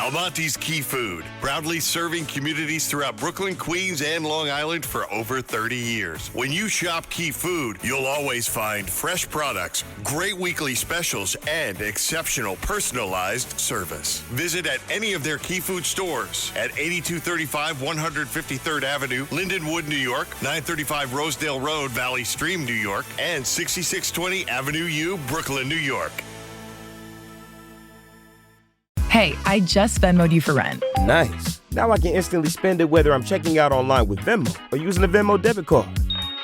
Almonte's Key Food, proudly serving communities throughout Brooklyn, Queens, and Long Island for over 30 years. When you shop Key Food, you'll always find fresh products, great weekly specials, and exceptional personalized service. Visit at any of their Key Food stores at 8235 153rd Avenue, Lindenwood, New York, 935 Rosedale Road, Valley Stream, New York, and 6620 Avenue U, Brooklyn, New York. Hey, I just Venmo'd you for rent. Nice. Now I can instantly spend it whether I'm checking out online with Venmo or using a Venmo debit card.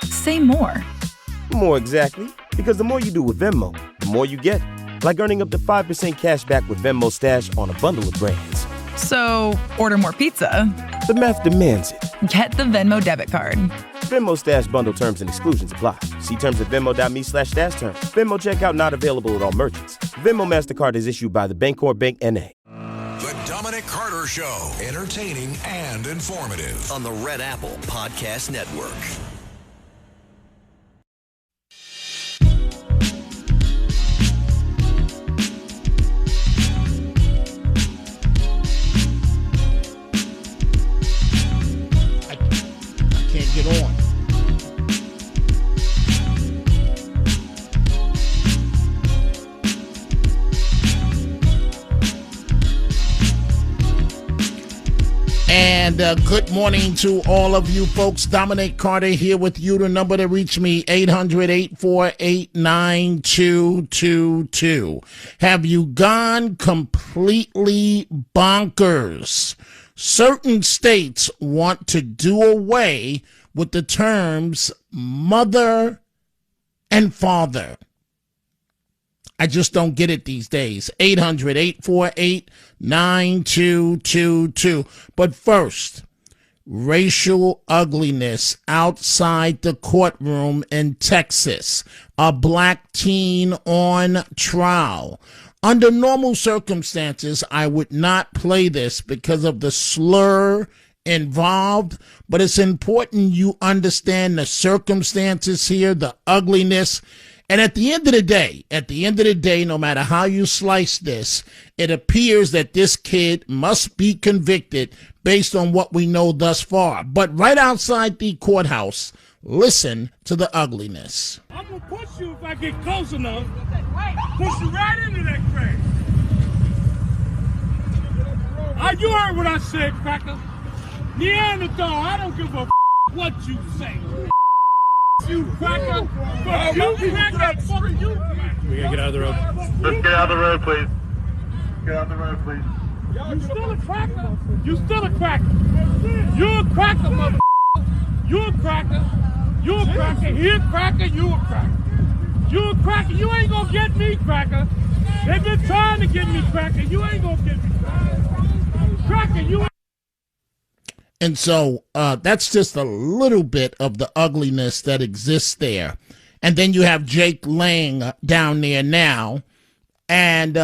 Say more. More exactly. Because the more you do with Venmo, the more you get. Like earning up to 5% cash back with Venmo Stash on a bundle of brands. So, order more pizza. The math demands it. Get the Venmo debit card. Venmo Stash bundle terms and exclusions apply. See terms at venmo.me/stash terms. Venmo checkout not available at all merchants. Venmo MasterCard is issued by the Bancorp Bank N.A. The Dominic Carter Show. Entertaining and informative. On the Red Apple Podcast Network. I can't get on. And good morning to all of you folks. Dominic Carter here with you. The number to reach me, 800-848-9222. Have you gone completely bonkers? Certain states want to do away with the terms mother and father. I just don't get it these days. 800-848-9222. But first, racial ugliness outside the courtroom in Texas. A black teen on trial. Under normal circumstances, I would not play this because of the slur involved, but it's important you understand the circumstances here, the ugliness. And at the end of the day, no matter how you slice this, it appears that this kid must be convicted based on what we know thus far. But right outside the courthouse, listen to the ugliness. I'm going to push you if I get close enough. Push you right into that crash. You heard what I said, cracker. Neanderthal, I don't give a what you say. You cracker. Fuck you cracker. Fuck you cracker. We gotta get out of the road. Let's get out of the road, please. Get out of the road, please. You still a cracker. You still a cracker. You're a cracker, mother. You a cracker. You a cracker. He a cracker. You a cracker. You a cracker. You ain't gonna get me, cracker. They've been trying to get me, cracker. You ain't gonna get me, cracker. Cracker, you ain't. And so that's just a little bit of the ugliness that exists there. And then you have Jake Lang down there now. And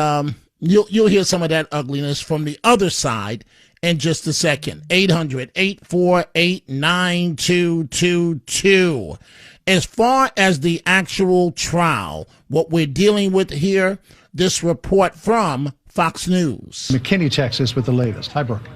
you'll hear some of that ugliness from the other side in just a second. 800-848-9222. As far as the actual trial, what we're dealing with here, this report from Fox News. McKinney, Texas with the latest. Hi, Brooke.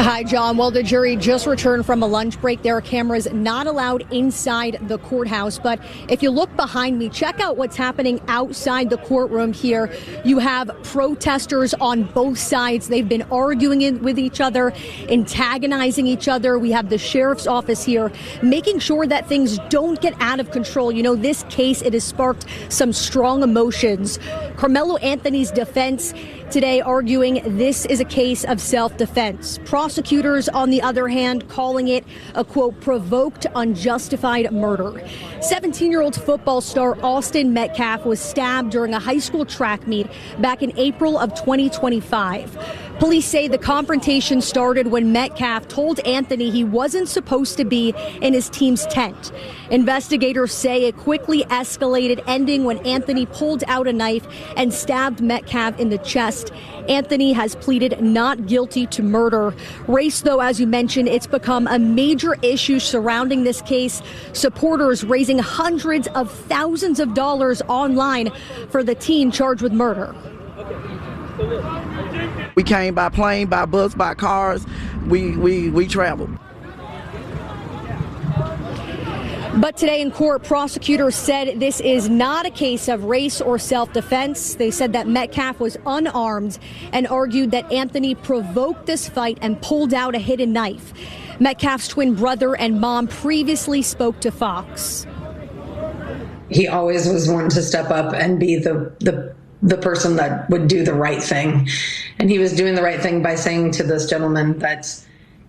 Hi, John. Well, the jury just returned from a lunch break. There are cameras not allowed inside the courthouse. But if you look behind me, check out what's happening outside the courtroom here. You have protesters on both sides. They've been arguing with each other, antagonizing each other. We have the sheriff's office here making sure that things don't get out of control. You know, this case, it has sparked some strong emotions. Carmelo Anthony's defense today arguing this is a case of self-defense. Prosecutors, on the other hand, calling it a, quote, provoked, unjustified murder. 17-year-old football star Austin Metcalf was stabbed during a high school track meet back in April of 2025. Police say the confrontation started when Metcalf told Anthony he wasn't supposed to be in his team's tent. Investigators say it quickly escalated, ending when Anthony pulled out a knife and stabbed Metcalf in the chest. Anthony has pleaded not guilty to murder. Race, though, as you mentioned, it's become a major issue surrounding this case. Supporters raising hundreds of thousands of dollars online for the teen charged with murder. We came by plane, by bus, by cars. We traveled. But today in court, prosecutors said this is not a case of race or self-defense. They said that Metcalf was unarmed and argued that Anthony provoked this fight and pulled out a hidden knife. Metcalf's twin brother and mom previously spoke to Fox. He always was one to step up and be the person that would do the right thing. And he was doing the right thing by saying to this gentleman that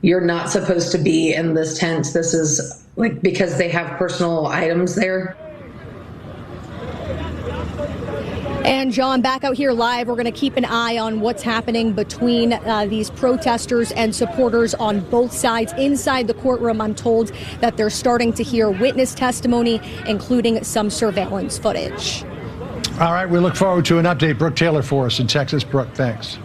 you're not supposed to be in this tent. This is because they have personal items there. And John, back out here live, we're going to keep an eye on what's happening between these protesters and supporters on both sides. Inside the courtroom, I'm told that they're starting to hear witness testimony, including some surveillance footage. All right, we look forward to an update. Brooke Taylor for us in Texas. Brooke, thanks.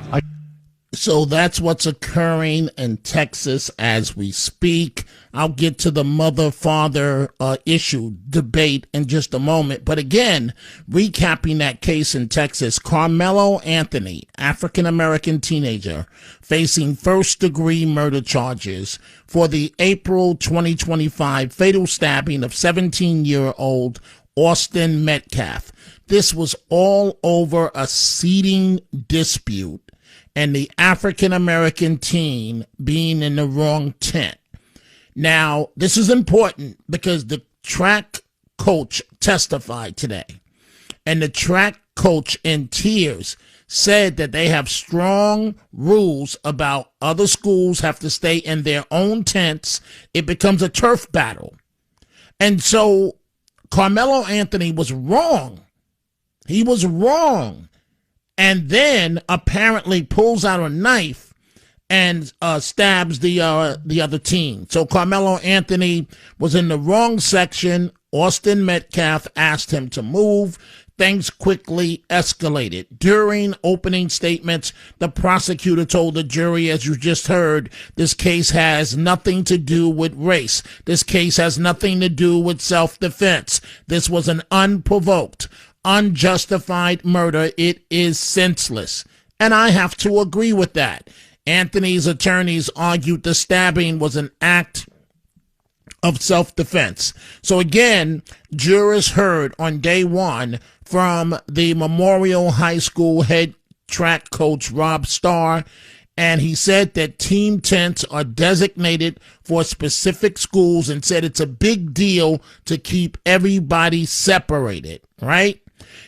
So that's what's occurring in Texas as we speak. I'll get to the mother-father issue debate in just a moment. But again, recapping that case in Texas, Carmelo Anthony, African-American teenager, facing first-degree murder charges for the April 2025 fatal stabbing of 17-year-old Austin Metcalf. This was all over a seating dispute and the African-American teen being in the wrong tent. Now, this is important because the track coach testified today, and the track coach in tears said that they have strong rules about other schools have to stay in their own tents. It becomes a turf battle. And so Carmelo Anthony was wrong. He was wrong. And then apparently pulls out a knife and stabs the other team. So Carmelo Anthony was in the wrong section. Austin Metcalf asked him to move. Things quickly escalated. During opening statements, the prosecutor told the jury, as you just heard, this case has nothing to do with race. This case has nothing to do with self-defense. This was an unprovoked, unjustified murder. It is senseless. And I have to agree with that. Anthony's attorneys argued the stabbing was an act of self-defense. So again, jurors heard on day one from the Memorial High School head track coach Rob Starr, and he said that team tents are designated for specific schools and said it's a big deal to keep everybody separated, right?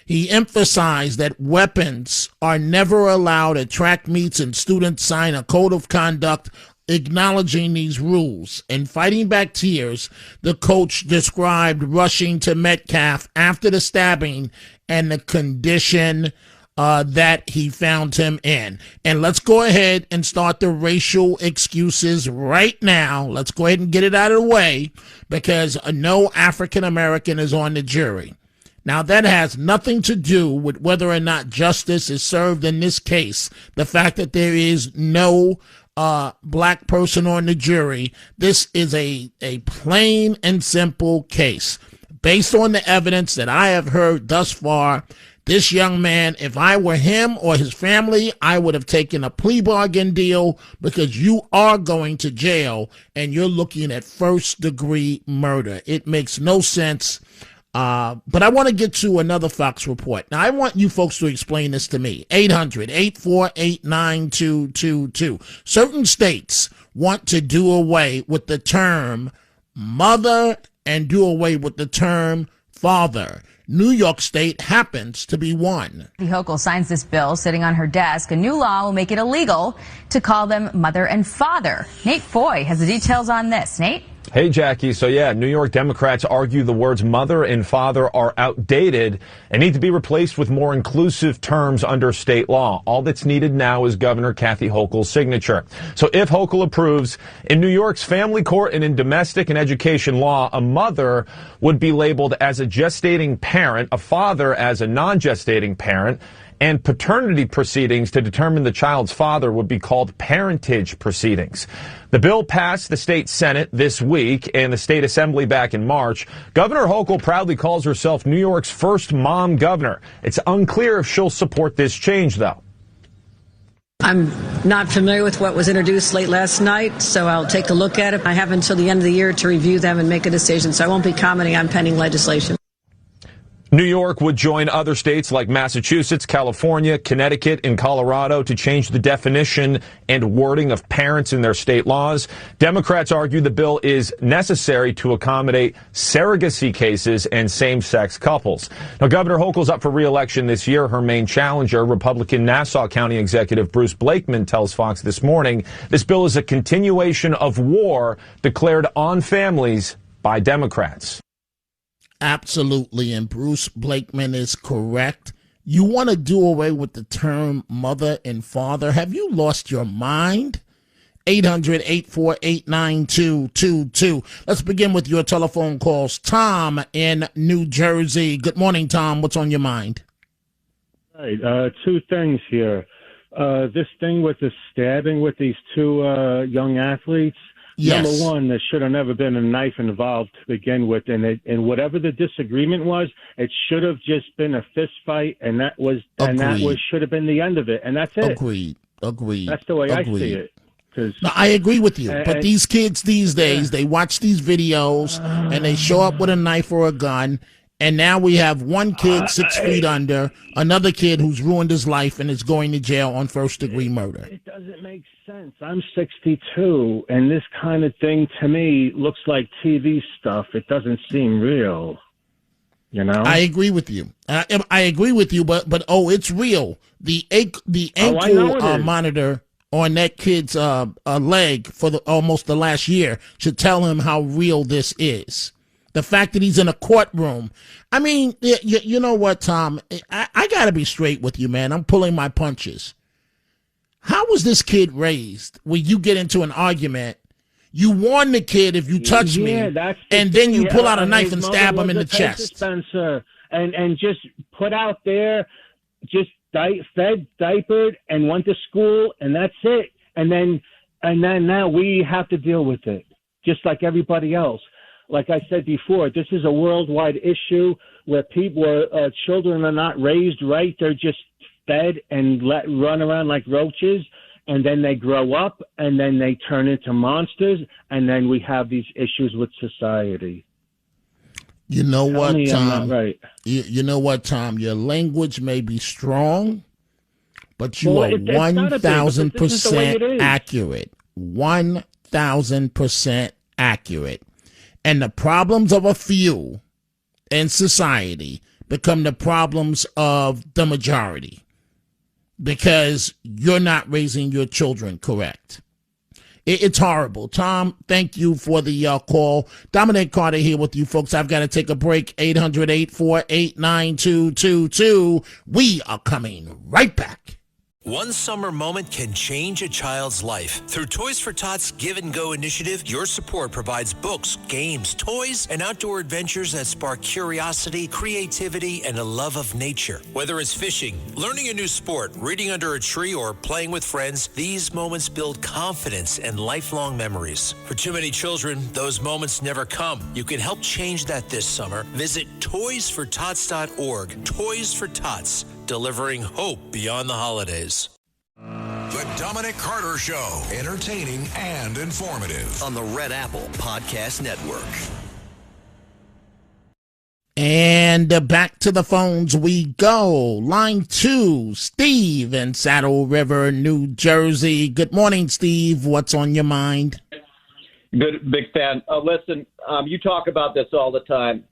He emphasized that weapons are never allowed at track meets and students sign a code of conduct acknowledging these rules. And fighting back tears, the coach described rushing to Metcalf after the stabbing and the condition that he found him in. And let's go ahead and start the racial excuses right now. Let's go ahead and get it out of the way because no African American is on the jury. Now, that has nothing to do with whether or not justice is served in this case. The fact that there is no black person on the jury. This is a plain and simple case. Based on the evidence that I have heard thus far, this young man, if I were him or his family, I would have taken a plea bargain deal because you are going to jail and you're looking at first-degree murder. It makes no sense. But I want to get to another Fox report. Now, I want you folks to explain this to me. 800-848-9222. Certain states want to do away with the term mother and do away with the term father. New York State happens to be one. Kathy Hochul signs this bill sitting on her desk. A new law will make it illegal to call them mother and father. Nate Foy has the details on this. Nate? Hey, Jackie. So, yeah, New York Democrats argue the words mother and father are outdated and need to be replaced with more inclusive terms under state law. All that's needed now is Governor Kathy Hochul's signature. So if Hochul approves, in New York's family court and in domestic and education law, a mother would be labeled as a gestating parent, a father as a non-gestating parent, and paternity proceedings to determine the child's father would be called parentage proceedings. The bill passed the state Senate this week and the state assembly back in March. Governor Hochul proudly calls herself New York's first mom governor. It's unclear if she'll support this change, though. I'm not familiar with what was introduced late last night, so I'll take a look at it. I have until the end of the year to review them and make a decision, so I won't be commenting on pending legislation. New York would join other states like Massachusetts, California, Connecticut, and Colorado to change the definition and wording of parents in their state laws. Democrats argue the bill is necessary to accommodate surrogacy cases and same-sex couples. Now, Governor Hochul's up for re-election this year. Her main challenger, Republican Nassau County Executive Bruce Blakeman, tells Fox this morning this bill is a continuation of war declared on families by Democrats. Absolutely, and Bruce Blakeman is correct. You want to do away with the term mother and father? Have you lost your mind? 800-848-9222. Let's begin with your telephone calls. Tom in New Jersey. Good morning, Tom. What's on your mind? Right, two things here. This thing with the stabbing with these two young athletes. Yes. Number one, there should have never been a knife involved to begin with, and whatever the disagreement was, it should have just been a fist fight, and that should have been the end of it, and that's it. Agreed. That's the way I see it. No, I agree with you, but these kids these days, they watch these videos and they show up with a knife or a gun. And now we have one kid 6 feet under, another kid who's ruined his life and is going to jail on first-degree murder. It doesn't make sense. I'm 62, and this kind of thing to me looks like TV stuff. It doesn't seem real, you know? I agree with you. I agree with you, but it's real. The ankle monitor on that kid's leg for almost the last year should tell him how real this is. The fact that he's in a courtroom. I mean, you know what, Tom? I got to be straight with you, man. I'm pulling my punches. How was this kid raised where you get into an argument, you warn the kid if you touch me, and then you pull out a knife and stab him in the chest? Dispenser and just put out there, just fed, diapered, and went to school, and that's it. And then now we have to deal with it, just like everybody else. Like I said before, this is a worldwide issue where children are not raised right. They're just fed and run around like roaches, and then they grow up, and then they turn into monsters, and then we have these issues with society. You know what, Tom? I'm not right. You know what, Tom? Your language may be strong, but you are 1,000% accurate. 1,000% accurate. And the problems of a few in society become the problems of the majority because you're not raising your children correct. It's horrible. Tom, thank you for the call. Dominic Carter here with you folks. I've got to take a break. 800-848-9222. We are coming right back. One summer moment can change a child's life. Through Toys for Tots Give and Go initiative, your support provides books, games, toys, and outdoor adventures that spark curiosity, creativity, and a love of nature. Whether it's fishing, learning a new sport, reading under a tree, or playing with friends, these moments build confidence and lifelong memories. For too many children, those moments never come. You can help change that this summer. Visit toysfortots.org. Toys for Tots, delivering hope beyond the holidays. The Dominic Carter Show, entertaining and informative. On the Red Apple Podcast Network. And back to the phones we go. Line 2, Steve in Saddle River, New Jersey. Good morning, Steve. What's on your mind? Good, big fan. Listen, you talk about this all the time,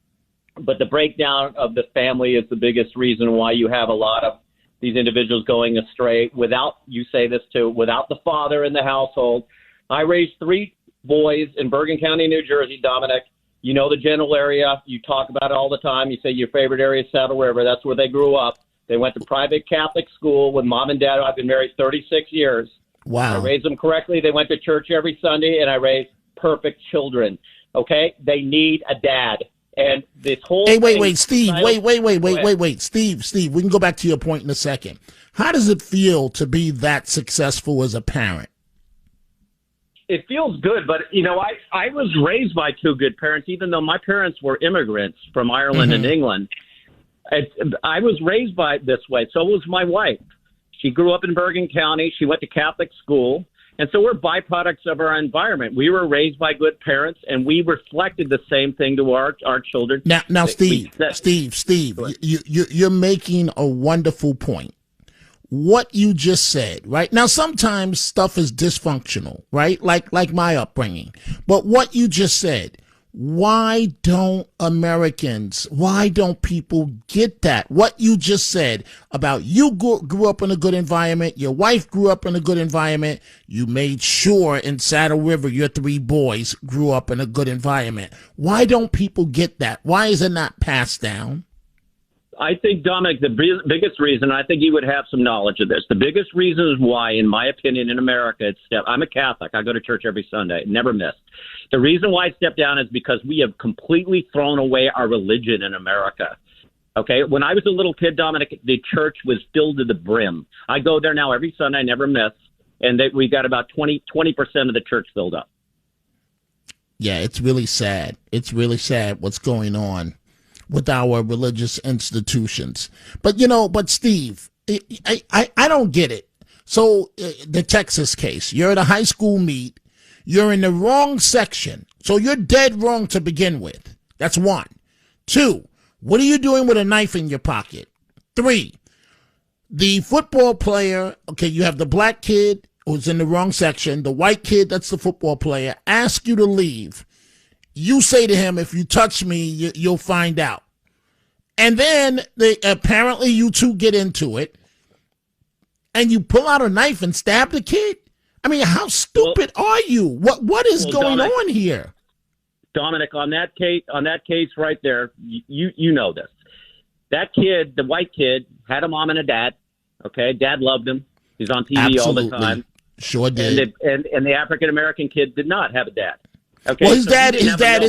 but the breakdown of the family is the biggest reason why you have a lot of these individuals going astray without, you say this too, without the father in the household. I raised 3 boys in Bergen County, New Jersey, Dominic. You know the general area. You talk about it all the time. You say your favorite area is Saddle River. That's where they grew up. They went to private Catholic school with mom and dad. I've been married 36 years. Wow. I raised them correctly. They went to church every Sunday, and I raised perfect children. Okay? They need a dad. And this whole wait, Steve, wait, Steve, we can go back to your point in a second. How does it feel to be that successful as a parent? It feels good, but, you know, I was raised by 2 good parents, even though my parents were immigrants from Ireland and England. I was raised by this way. So was my wife. She grew up in Bergen County. She went to Catholic school. And so we're byproducts of our environment. We were raised by good parents, and we reflected the same thing to our children. Now, Steve, you're making a wonderful point. What you just said, right? Now, sometimes stuff is dysfunctional, right? Like my upbringing. But what you just said, why don't people get that? What you just said about you grew up in a good environment, your wife grew up in a good environment, you made sure in Saddle River your 3 boys grew up in a good environment. Why don't people get that? Why is it not passed down? I think, Dominic, the biggest reason, I think you would have some knowledge of this. The biggest reason is why, in my opinion, in America, I'm a Catholic. I go to church every Sunday, never missed. The reason why it stepped down is because we have completely thrown away our religion in America. Okay, when I was a little kid, Dominic, the church was filled to the brim. I go there now every Sunday, never miss, and we got about 20% of the church filled up. Yeah, it's really sad. It's really sad what's going on with our religious institutions. But, Steve, I don't get it. So the Texas case, you're at a high school meet, you're in the wrong section. So you're dead wrong to begin with. That's 1. 2, what are you doing with a knife in your pocket? 3, the football player, okay, you have the black kid who's in the wrong section, the white kid, that's the football player, ask you to leave. You say to him, if you touch me, you'll find out. And then apparently you two get into it, and you pull out a knife and stab the kid? I mean, how stupid are you? What is going on here? Dominic, on that case right there, you know this. That kid, the white kid, had a mom and a dad. Okay, dad loved him. He's on TV Absolutely. all the time. Sure did. And the African American kid did not have a dad. Okay, well, his so dad is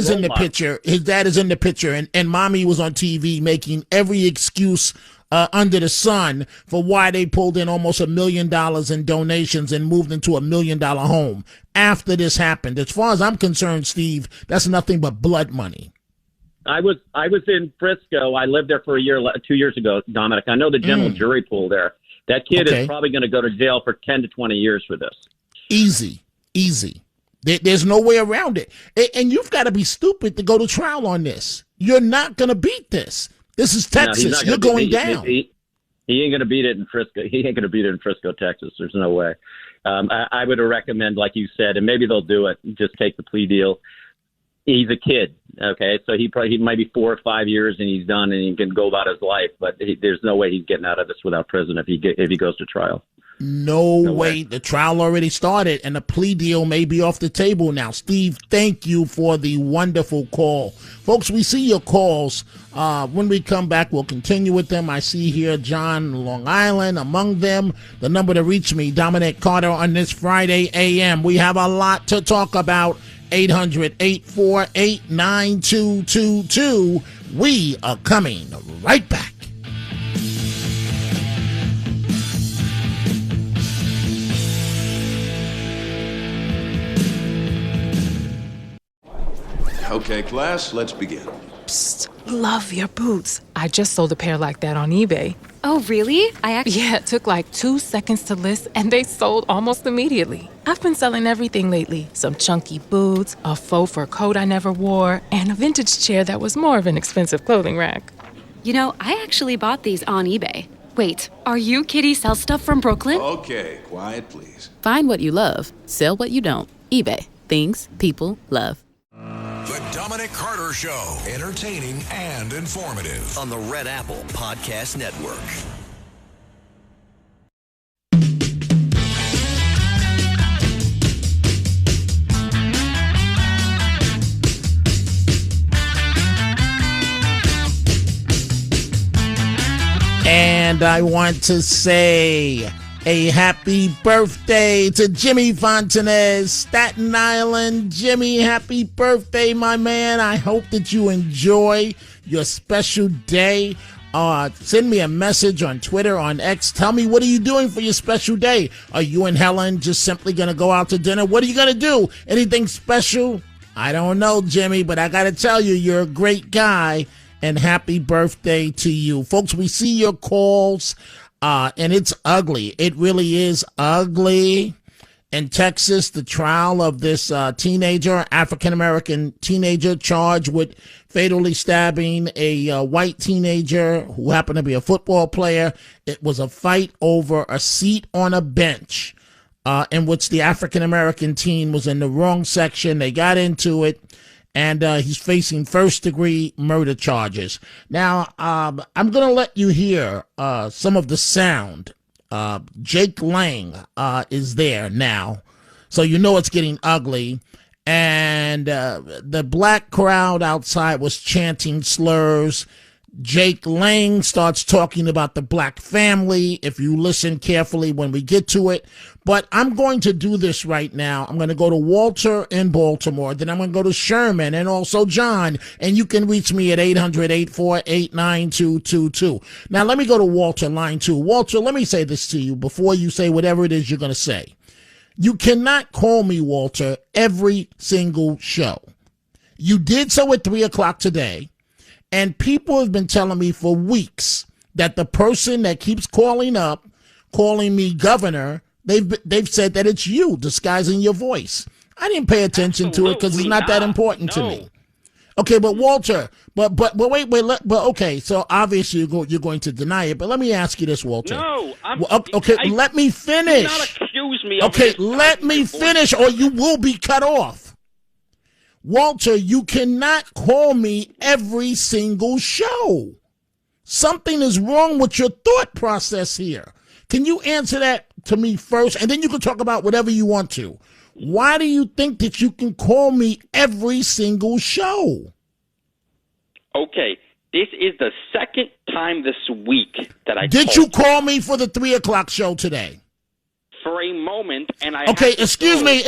in the model. picture. His dad is in the picture, and mommy was on TV making every excuse under the sun for why they pulled in almost $1 million in donations and moved into $1 million home after this happened. As far as I'm concerned, Steve, that's nothing but blood money. I was in Frisco. I lived there for a year, 2 years ago, Dominic. I know the general jury pool there. That kid is probably going to go to jail for 10 to 20 years for this. Easy. There's no way around it. And you've got to be stupid to go to trial on this. You're not going to beat this. This is Texas. You're going down. He ain't going to beat it in Frisco. He ain't going to beat it in Frisco, Texas. There's no way. I would recommend, like you said, and maybe they'll do it, just take the plea deal. He's a kid, okay? So he might be 4 or 5 years and he's done and he can go about his life, but there's no way he's getting out of this without prison if he goes to trial. No way. The trial already started, and the plea deal may be off the table now. Steve, thank you for the wonderful call. Folks, we see your calls. When we come back, we'll continue with them. I see here John, Long Island, among them. The number to reach me, Dominic Carter, on this Friday AM. We have a lot to talk about. 800-848-9222. We are coming right back. Okay, class, let's begin. Psst, love your boots. I just sold a pair like that on eBay. Oh, really? Yeah, it took like 2 seconds to list, and they sold almost immediately. I've been selling everything lately. Some chunky boots, a faux fur coat I never wore, and a vintage chair that was more of an expensive clothing rack. You know, I actually bought these on eBay. Wait, are you Kitty Sell Stuff from Brooklyn? Okay, quiet, please. Find what you love. Sell what you don't. eBay. Things people love. The Dominic Carter Show. Entertaining and informative. On the Red Apple Podcast Network. And I want to say a happy birthday to Jimmy Fontanez, Staten Island. Jimmy, happy birthday, my man. I hope that you enjoy your special day. Send me a message on Twitter, on X. Tell me, what are you doing for your special day? Are you and Helen just simply going to go out to dinner? What are you going to do? Anything special? I don't know, Jimmy, but I got to tell you, you're a great guy, and happy birthday to you. Folks, we see your calls. And it's ugly. It really is ugly. In Texas, the trial of this African-American teenager charged with fatally stabbing a white teenager who happened to be a football player. It was a fight over a seat on a bench in which the African-American teen was in the wrong section. They got into it, and he's facing first-degree murder charges. Now, I'm going to let you hear some of the sound. Jake Lang is there now, so you know it's getting ugly. And the black crowd outside was chanting slurs. Jake Lang starts talking about the black family, if you listen carefully when we get to it. But I'm going to do this right now. I'm going to go to Walter in Baltimore. Then I'm going to go to Sherman and also John. And you can reach me at 800-848-9222. Now, let me go to Walter, line 2. Walter, let me say this to you before you say whatever it is you're going to say. You cannot call me, Walter, every single show. You did so at 3 o'clock today. And people have been telling me for weeks that the person that keeps calling up, calling me governor, they've said that it's you disguising your voice. I didn't pay attention to it because it's not that important to me. Okay, but Walter, but wait, okay. So obviously you're going to deny it. But let me ask you this, Walter. Let me finish. Do not accuse me. Okay, let me finish, or you will be cut off. Walter, you cannot call me every single show. Something is wrong with your thought process here. Can you answer that to me first? And then you can talk about whatever you want to. Why do you think that you can call me every single show? Okay, this is the second time this week that I Did you call me for the 3 o'clock show today? For a moment, and I okay, excuse me.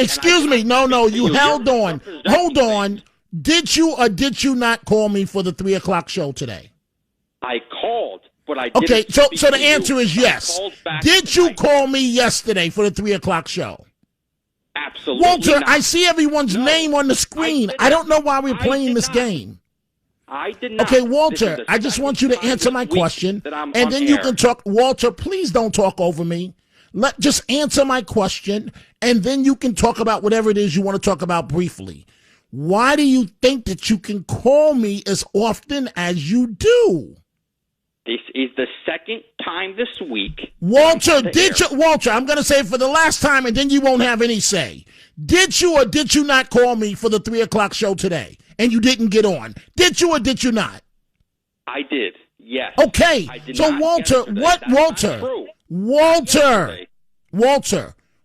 No, you held on. Hold on. Did you or did you not call me for the 3 o'clock show today? I called, but I didn't. Okay, so the answer is yes. Did you call me yesterday for the 3 o'clock show? Absolutely. Walter, not. I see everyone's name on the screen. I don't know why we're playing this game. I did not. Okay, Walter, I just want you to answer my question, and then you can talk. Walter, please don't talk over me. Just answer my question, and then you can talk about whatever it is you want to talk about briefly. Why do you think that you can call me as often as you do? This is the second time this week. Walter, Walter, I'm going to say it for the last time, and then you won't have any say. Did you or did you not call me for the 3 o'clock show today, and you didn't get on? Did you or did you not? I did, yes. Okay, so Walter, Walter,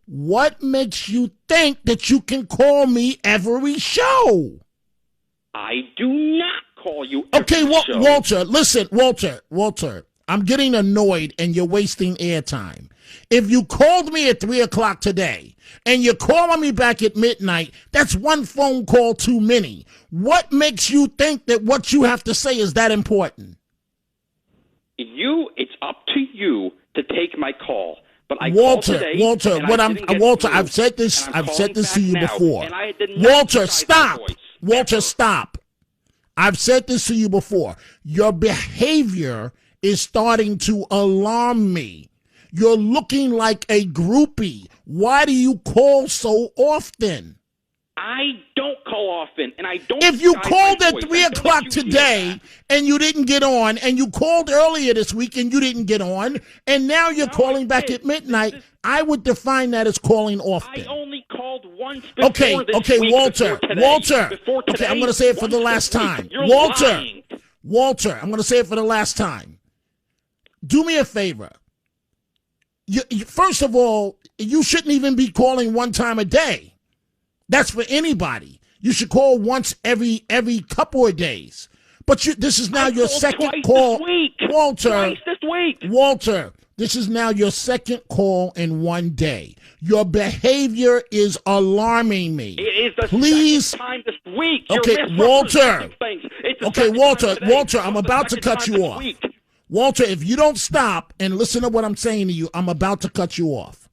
what makes you think that you can call me every show? I do not call you every show. Walter, listen, Walter, I'm getting annoyed and you're wasting airtime. If you called me at 3 o'clock today and you're calling me back at midnight, that's one phone call too many. What makes you think that what you have to say is that important? It's up to you to take my call. But I Walter, today, I've said this to you before. Walter, stop. Walter, stop. I've said this to you before. Your behavior is starting to alarm me. You're looking like a groupie. Why do you call so often? I don't call often, and I don't. If you called at 3 o'clock today and you didn't get on, and you called earlier this week and you didn't get on, and now you're calling back at midnight, I would define that as calling often. I only called once before Okay, Walter. Okay, I'm going to say it for the last time. Walter, I'm going to say it for the last time. Do me a favor. First of all, you shouldn't even be calling one time a day. That's for anybody. You should call once every couple of days. But this is now your second call. Walter. Twice this week. Walter, this is now your second call in one day. Your behavior is alarming me. It is the second time this week. Okay, Walter. Okay, Walter, I'm about to cut you off. Walter, if you don't stop and listen to what I'm saying to you, I'm about to cut you off.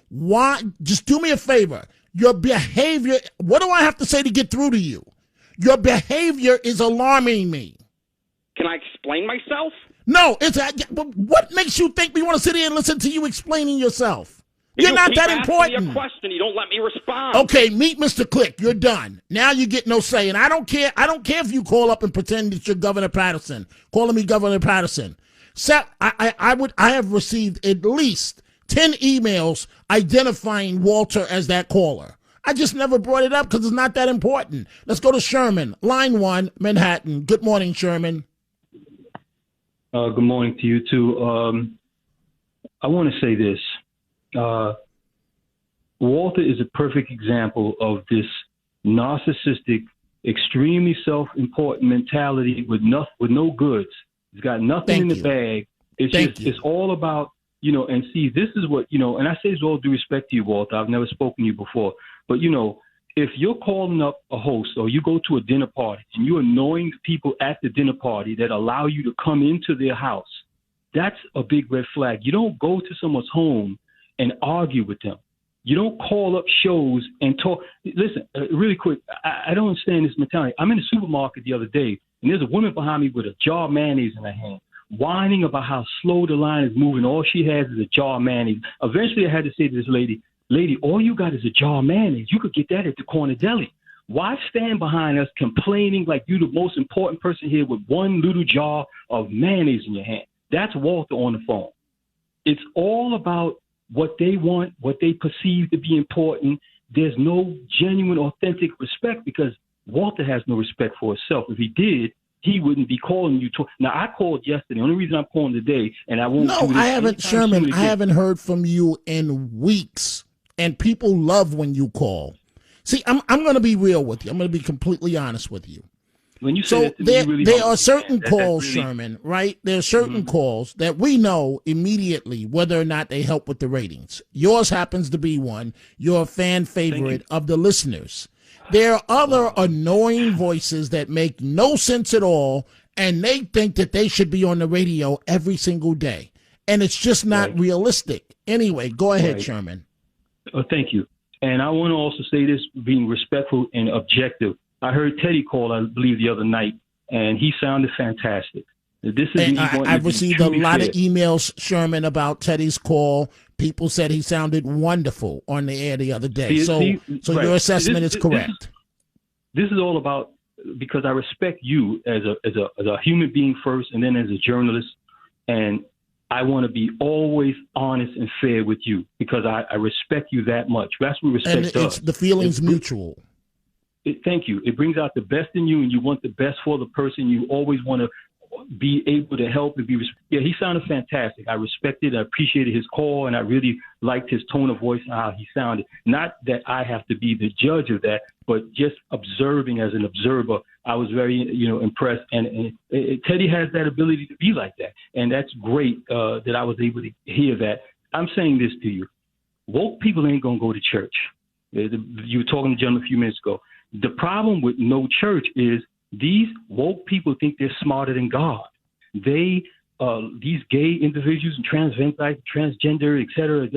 Why? Just do me a favor. Your behavior, what do I have to say to get through to you? Your behavior is alarming me. Can I explain myself? No, what makes you think we want to sit here and listen to you explaining yourself? You're not that important. Me a question. You don't let me respond. Okay, meet Mr. Click. You're done. Now you get no say, and I don't care. I don't care if you call up and pretend that you're Governor Patterson. Calling me Governor Patterson. So I have received at least 10 emails identifying Walter as that caller. I just never brought it up because it's not that important. Let's go to Sherman, line 1, Manhattan. Good morning, Sherman. Good morning to you too. I want to say this. Walter is a perfect example of this narcissistic, extremely self-important mentality with no goods. He's got nothing in the bag. It's all about, and see, this is what, and I say this with all due respect to you, Walter. I've never spoken to you before, but if you're calling up a host or you go to a dinner party and you're annoying people at the dinner party that allow you to come into their house, that's a big red flag. You don't go to someone's home and argue with them. You don't call up shows and talk. Listen, really quick, I don't understand this mentality. I'm in the supermarket the other day, and there's a woman behind me with a jar of mayonnaise in her hand, whining about how slow the line is moving. All she has is a jar of mayonnaise. Eventually, I had to say to this lady, all you got is a jar of mayonnaise. You could get that at the corner deli. Why stand behind us complaining like you're the most important person here with one little jar of mayonnaise in your hand? That's Walter on the phone. It's all about what they want, what they perceive to be important. There's no genuine, authentic respect because Walter has no respect for himself. If he did, he wouldn't be calling you. Now, I called yesterday. The only reason I'm calling today, and I won't. No, I haven't, Sherman. I haven't heard from you in weeks, and people love when you call. See, I'm going to be real with you. I'm going to be completely honest with you. When you say there are certain calls, Sherman, right? There are certain calls that we know immediately whether or not they help with the ratings. Yours happens to be one. You're a fan favorite of the listeners. There are other annoying voices that make no sense at all, and they think that they should be on the radio every single day. And it's just not realistic. Anyway, go ahead, Sherman. Thank you. And I want to also say this, being respectful and objective. I heard Teddy call, I believe, the other night, and he sounded fantastic. I've received a lot of emails, Sherman, about Teddy's call. People said he sounded wonderful on the air the other day. So your assessment is correct. This is all about, because I respect you as a human being first, and then as a journalist, and I want to be always honest and fair with you because I respect you that much. That's what respect does. The feeling's mutual. Thank you. It brings out the best in you, and you want the best for the person. You always want to be able to help and be. Yeah, he sounded fantastic. I respected, I appreciated his call, and I really liked his tone of voice and how he sounded. Not that I have to be the judge of that, but just observing as an observer, I was very, impressed. And Teddy has that ability to be like that, and that's great that I was able to hear that. I'm saying this to you: woke people ain't gonna go to church. You were talking to the gentleman a few minutes ago. The problem with no church is these woke people think they're smarter than God. These gay individuals and transgender, et cetera,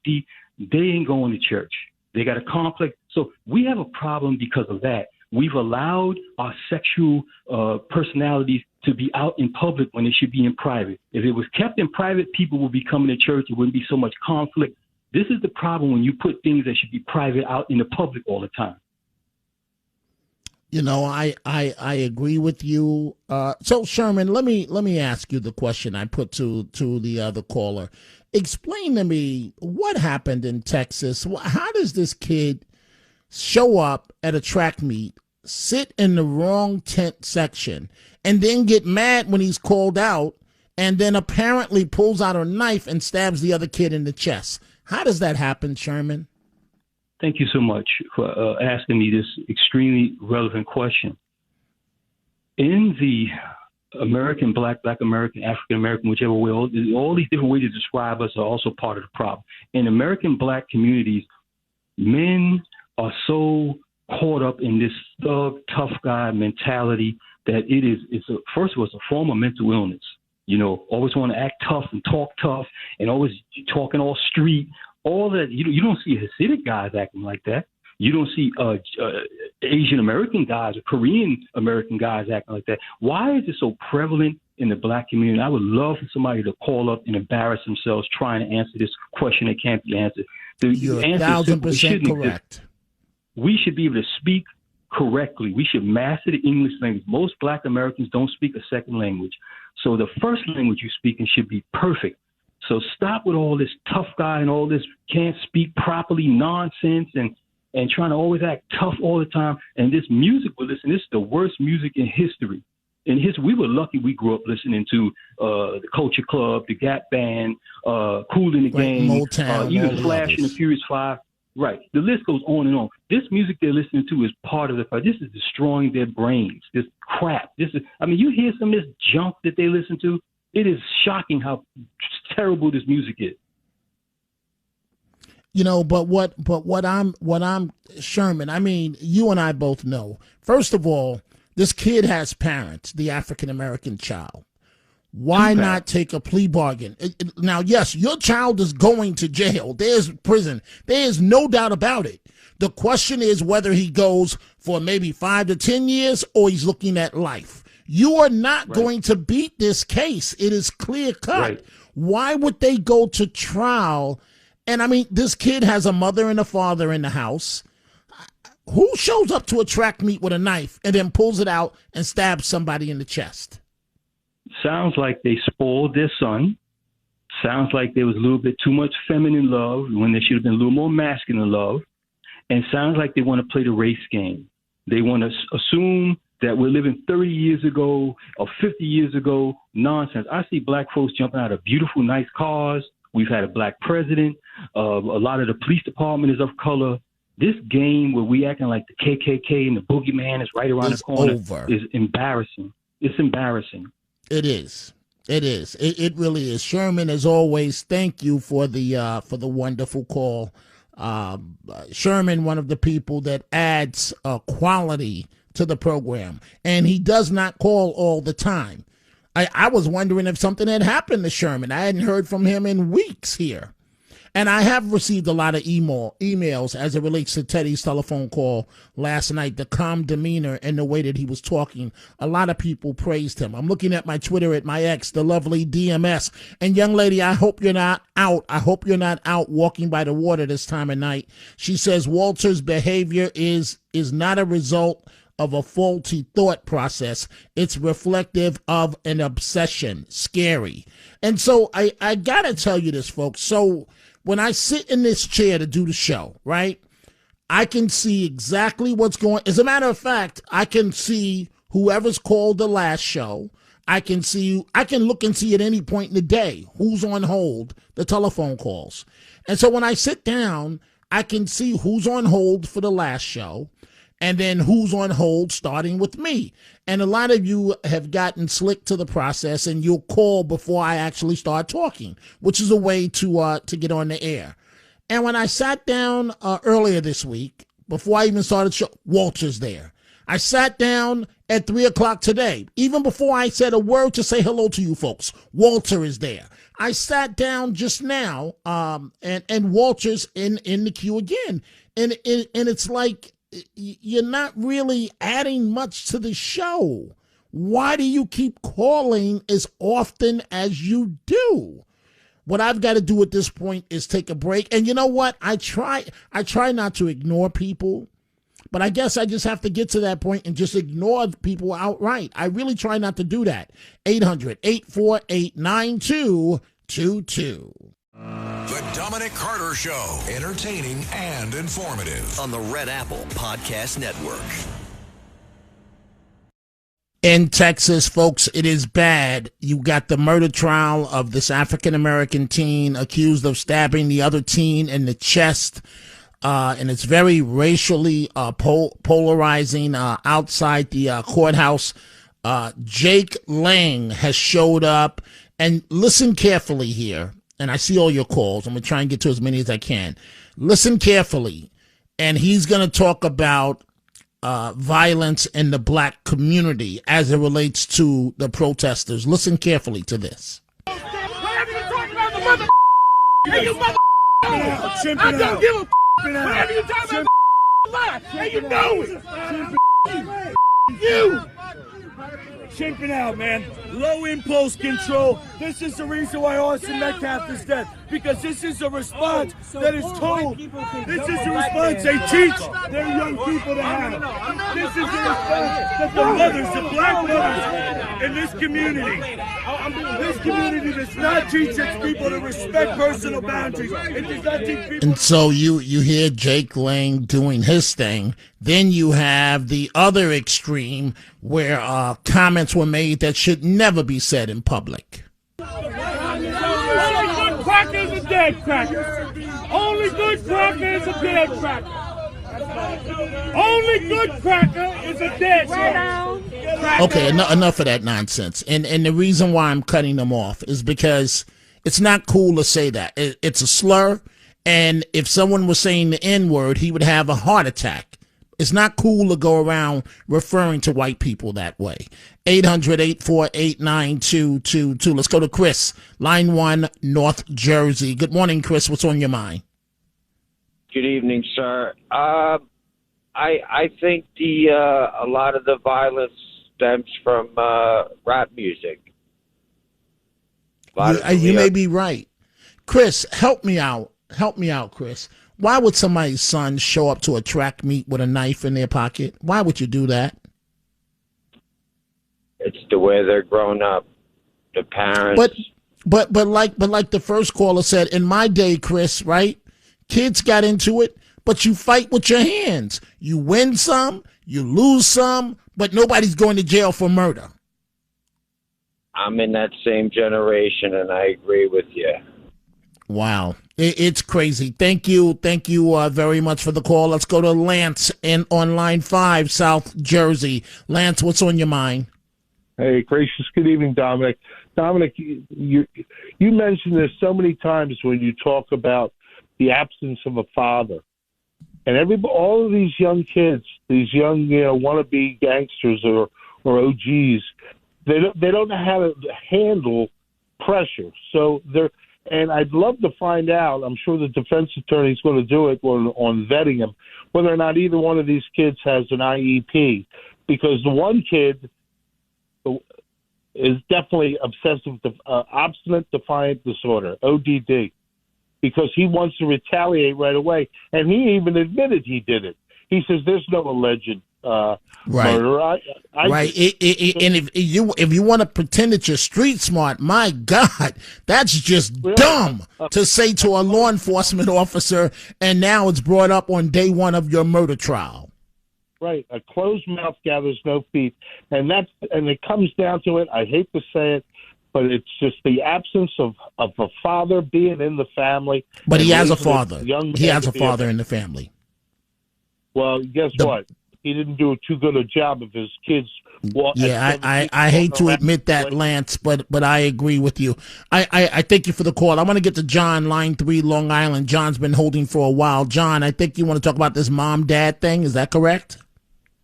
they ain't going to church. They got a complex. So we have a problem because of that. We've allowed our sexual personalities to be out in public when it should be in private. If it was kept in private, people would be coming to church. It wouldn't be so much conflict. This is the problem when you put things that should be private out in the public all the time. I agree with you. So Sherman, let me ask you the question I put to the other caller. Explain to me what happened in Texas. How does this kid show up at a track meet, sit in the wrong tent section, and then get mad when he's called out, and then apparently pulls out a knife and stabs the other kid in the chest? How does that happen, Sherman? Thank you so much for asking me this extremely relevant question. In the American, Black American, African American, whichever way, all these different ways to describe us are also part of the problem. In American Black communities, men are so caught up in this thug, tough guy mentality that first of all, it's a form of mental illness. Always want to act tough and talk tough and always talking all street. All that, you don't see Hasidic guys acting like that. You don't see Asian American guys or Korean American guys acting like that. Why is it so prevalent in the black community. I would love for somebody to call up and embarrass themselves trying to answer this question that can't be answered. You're 1,000% correct. We should be able to speak correctly. We should master the English language. Most black Americans don't speak a second language. So the first language you're speaking should be perfect. So stop with all this tough guy and all this can't speak properly nonsense and trying to always act tough all the time. And this music we listen, this is the worst music in history. We were lucky we grew up listening to the Culture Club, the Gap Band, Kool in the Game, Motown, even Flash and the Furious Five. Right. The list goes on and on. This music they're listening to is part of the fight. This is destroying their brains. This crap. You hear some of this junk that they listen to. It is shocking how terrible this music is. But what I'm Sherman, I mean, you and I both know. First of all, this kid has parents, the African-American child. Why not take a plea bargain? Now, yes, your child is going to jail. There's prison. There is no doubt about it. The question is whether he goes for maybe 5 to 10 years or he's looking at life. You are not going to beat this case. It is clear cut. Right. Why would they go to trial? And I mean, this kid has a mother and a father in the house. Who shows up to a track meet with a knife and then pulls it out and stabs somebody in the chest? Sounds like they spoiled their son. Sounds like there was a little bit too much feminine love when there should have been a little more masculine love. And sounds like they want to play the race game. They want to assume that we're living 30 years ago or 50 years ago. Nonsense. I see black folks jumping out of beautiful, nice cars. We've had a black president. A lot of the police department is of color. This game where we acting like the KKK and the boogeyman is right around the corner is embarrassing. It's embarrassing. It is. It is. It really is. Sherman, as always, thank you for the wonderful call. Sherman, one of the people that adds quality to the program, and he does not call all the time. I was wondering if something had happened to Sherman. I hadn't heard from him in weeks here. And I have received a lot of emails as it relates to Teddy's telephone call last night, the calm demeanor and the way that he was talking. A lot of people praised him. I'm looking at my Twitter at my ex, the lovely DMS. And young lady, I hope you're not out. I hope you're not out walking by the water this time of night. She says Walter's behavior is not a result of a faulty thought process. It's reflective of an obsession. Scary. And so I gotta tell you this, folks. So when I sit in this chair to do the show, right, I can see exactly what's going. As a matter of fact, I can see whoever's called the last show. I can look and see at any point in the day who's on hold, the telephone calls. And so when I sit down, I can see who's on hold for the last show and then who's on hold starting with me. And a lot of you have gotten slick to the process and you'll call before I actually start talking, which is a way to get on the air. And when I sat down earlier this week, before I even started the show, Walter's there. I sat down at 3 o'clock today, even before I said a word to say hello to you folks. Walter is there. I sat down just now, and Walter's in the queue again. And it's like, you're not really adding much to the show. Why do you keep calling as often as you do? What I've got to do at this point is take a break. And you know what? I try not to ignore people, but I guess I just have to get to that point and just ignore people outright. I really try not to do that. 800-848-9222. The Dominic Carter Show, entertaining and informative on the Red Apple Podcast Network. In Texas, folks, it is bad. You got the murder trial of this African-American teen accused of stabbing the other teen in the chest. And it's very racially polarizing outside the courthouse. Jake Lang has showed up. And listen carefully here. And I see all your calls. I'm going to try and get to as many as I can. Listen carefully. And he's going to talk about violence in the black community as it relates to the protesters. Listen carefully to this. Whatever you talk about the mother, hey, you mother, I don't give a whatever you talk about, lie, and you know it. You Chimping out, man. Low impulse control. This is the reason why Austin Metcalf is dead. Because this is a response that is told. This is the response they teach their young people to have. This is the response that the mothers, the black mothers in this community does not teach its people to respect personal boundaries. It does not teach people. And so you hear Jake Lang doing his thing. Then you have the other extreme where comments were made that should never be said in public. Only good cracker is a dead cracker. Only good cracker is a dead cracker. Only good cracker is a dead cracker. Okay, enough of that nonsense. And the reason why I'm cutting them off is because it's not cool to say that. It's a slur. And if someone was saying the N-word, he would have a heart attack. It's not cool to go around referring to white people that way. 800-848-9222. Let's go to Chris, line 1, North Jersey. Good morning, Chris. What's on your mind? Good evening, sir. I think a lot of the violence stems from rap music. You may be right. Chris, help me out. Help me out, Chris. Why would somebody's son show up to a track meet with a knife in their pocket? Why would you do that? It's the way they're grown up. The parents. But like the first caller said, in my day, Chris, right? Kids got into it, but you fight with your hands. You win some, you lose some, but nobody's going to jail for murder. I'm in that same generation, and I agree with you. Wow. It's crazy. Thank you very much for the call. Let's go to Lance on line 5, South Jersey. Lance, what's on your mind? Hey, gracious. Good evening, Dominic. Dominic, you mentioned this so many times when you talk about the absence of a father. And all of these young kids, these young, wannabe gangsters or OGs, they don't know how to handle pressure. So and I'd love to find out, I'm sure the defense attorney is going to do it on vetting him, whether or not either one of these kids has an IEP. Because the one kid is definitely obstinate defiant disorder, ODD, because he wants to retaliate right away. And he even admitted he did it. He says there's no alleged murder. And if you want to pretend that you're street smart, my God, that's just dumb to say to a law enforcement officer, and now it's brought up on day one of your murder trial. Right. A closed mouth gathers no feet. And it comes down to it. I hate to say it, but it's just the absence of a father being in the family. But he has a father. He has a father in the family. Well, guess what? He didn't do too good a job of his kids. I hate to admit that, Lance, but I agree with you. I thank you for the call. I want to get to John, line 3, Long Island. John's been holding for a while. John, I think you want to talk about this mom-dad thing. Is that correct?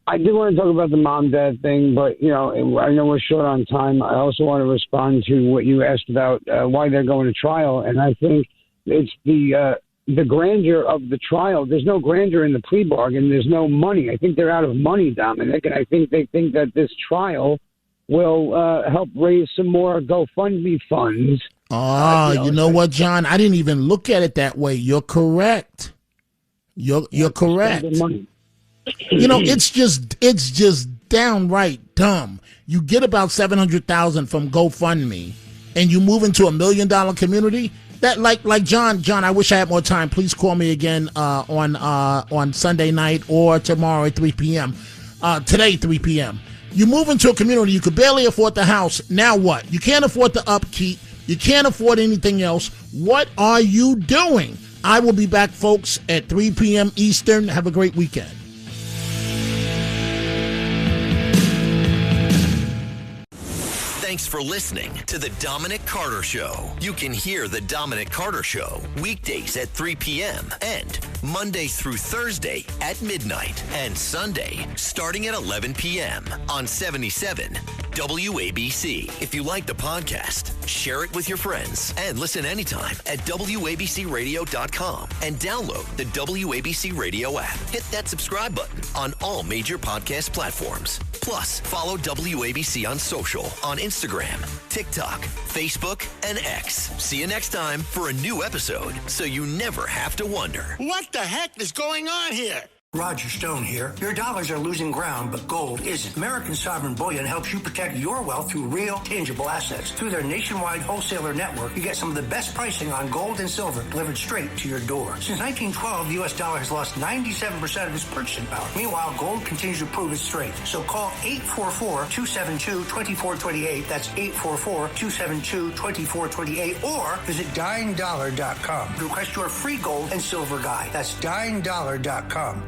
I do want to talk about the mom-dad thing, but, I know we're short on time. I also want to respond to what you asked about why they're going to trial, and I think it's the grandeur of the trial. There's no grandeur in the plea bargain. There's no money. I think they're out of money, Dominic, and I think they think that this trial will help raise some more GoFundMe funds. You know what, John? I didn't even look at it that way. You're correct. You're correct. It's just downright dumb. You get about $700,000 from GoFundMe, and you move into $1 million community. That like John, I wish I had more time. Please call me again on Sunday night or tomorrow at 3 p.m. Today, 3 p.m. You move into a community, you could barely afford the house. Now what? You can't afford the upkeep. You can't afford anything else. What are you doing? I will be back, folks, at 3 p.m. Eastern. Have a great weekend. Thanks for listening to The Dominic Carter Show. You can hear The Dominic Carter Show weekdays at 3 p.m. and Monday through Thursday at midnight and Sunday starting at 11 p.m. on 77 WABC. If you like the podcast, share it with your friends and listen anytime at WABCRadio.com and download the WABC Radio app. Hit that subscribe button on all major podcast platforms. Plus, follow WABC on social on Instagram, TikTok, Facebook, and X. See you next time for a new episode so you never have to wonder. What the heck is going on here? Roger Stone here. Your dollars are losing ground, but gold isn't. American Sovereign Bullion helps you protect your wealth through real, tangible assets. Through their nationwide wholesaler network, you get some of the best pricing on gold and silver delivered straight to your door. Since 1912, the U.S. dollar has lost 97% of its purchasing power. Meanwhile, gold continues to prove its strength. So call 844-272-2428. That's 844-272-2428. Or visit dyingdollar.com to request your free gold and silver guide. That's dyingdollar.com.